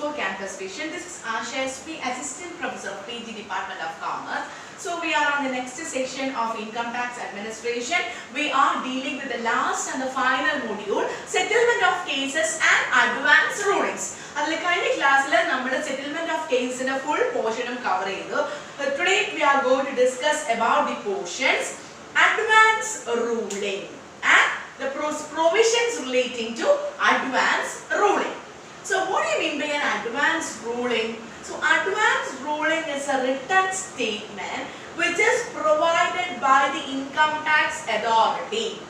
for Campus Vision. This is Asha SP, Assistant Professor of PG Department of Commerce. So we are on the next session of Income Tax Administration. We are dealing with the last and the final module, Settlement of Cases and Advance Rulings. In the class, we will settlement of cases in a full portion cover. Today we are going to discuss about the portions, advance ruling and the provisions relating to advance ruling. So what do you mean by an advance ruling? So advance ruling is a written statement which is provided by the income tax authority,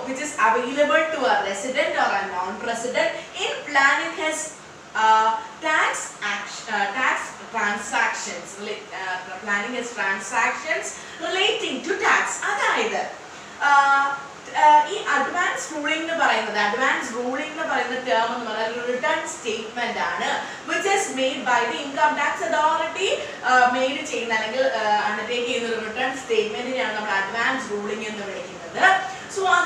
which is available to a resident or a non-resident in planning his tax transactions, planning his transactions relating to tax. Advance ruling advance ruling term written statement which is made by the income tax authority undertaking the written statement advance ruling. So a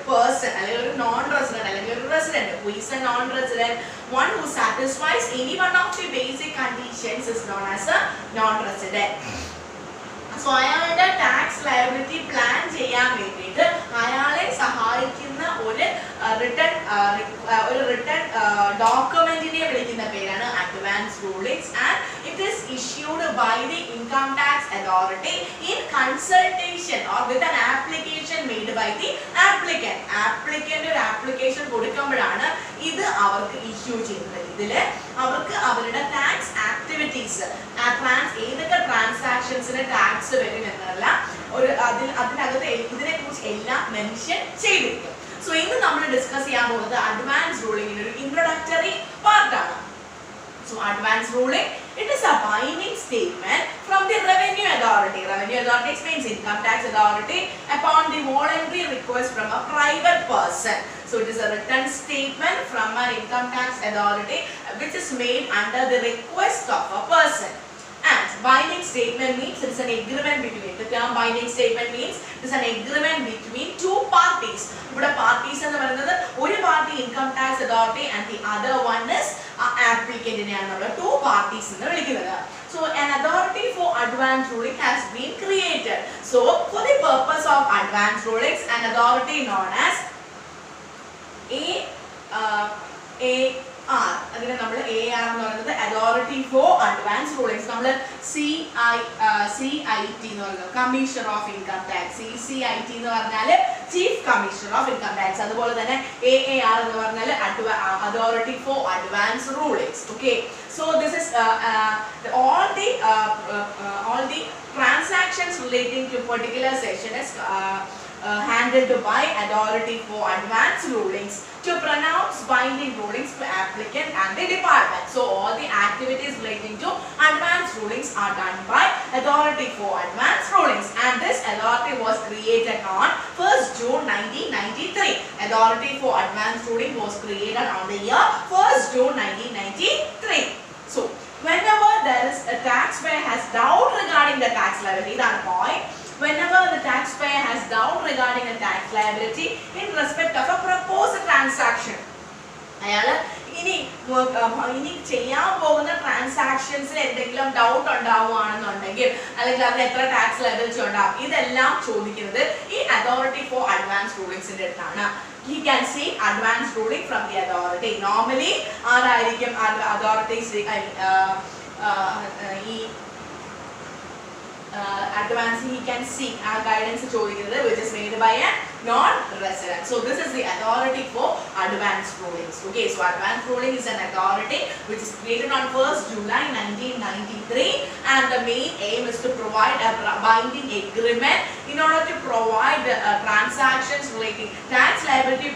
person, a non-resident, a resident, who is a non-resident, one who satisfies any one of the basic conditions is known as a non-resident. So, tax liability plan written document advance rulings, and it is issued by the income tax authority in consultation or with an application made by the applicant. Applicant application issue tax activities, transactions in a tax mention. So, in the we will discuss the advance ruling in an introductory part. So, advance ruling, it is a binding statement from the revenue authority. Revenue authority explains income tax authority upon the voluntary request from a private person. So, it is a written statement from an income tax authority which is made under the request of a person. And binding statement means it is an agreement between. The term binding statement means it is an agreement between two parties. But parties are one party income tax authority and the other one is applicant. Two parties. So an authority for advance ruling has been created. So for the purpose of advance rulings, an authority known as AR, authority for advance rulings. CIT, Commissioner of Income Tax. CCIT, Chief Commissioner of Income Tax. AAR, authority for advance rulings. Okay, so this is all the transactions relating to particular session is handled by authority for advance rulings to pronounce binding rulings to applicant and the department. So all the activities relating to advance rulings are done by authority for advance rulings, and this authority was created on 1st June 1993. Authority for advance ruling was created on the year 1st June 1993. So whenever there is a taxpayer has doubt regarding the tax liability, that point. Whenever the taxpayer has doubt regarding a tax liability in respect of a proposed transaction, transactions doubt tax liability authority for advance rulings. He can seek advance ruling from the authority. Normally, authorities advance he can seek guidance which is made by a non-resident. So this is the authority for advance rulings. Okay, so advance ruling is an authority which is created on 1st July 1993, and the main aim is to provide a binding agreement in order to provide transactions relating tax liability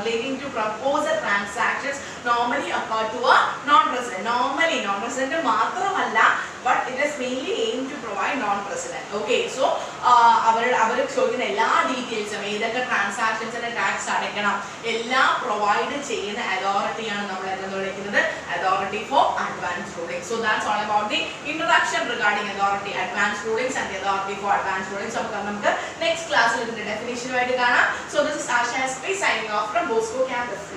relating to proposed transactions normally occur to a non-resident. Normally non-resident but it is mainly aimed to provide non-resident. Okay, so അവർ ചോദിക്കുന്ന എല്ലാ ഡീറ്റെയിൽസും ഏതൊക്കെ ട്രാൻസാക്ഷൻസിന് tax അടയ്ക്കണം എല്ലാം provide ചെയ്യുന്ന അതോറിറ്റിയാണ് നമ്മൾ എന്ന് വിളിക്കുന്നത് authority for advance ruling. So that's all about the introduction regarding authority advance rulings and authority for advance rulings. നമുക്ക് നെക്സ്റ്റ് ക്ലാസ്സിൽ ഇതിന്റെ ഡെഫിനിഷനുമായിട്ട് കാണാം. So this is Asha S P signing off from Bosco campus.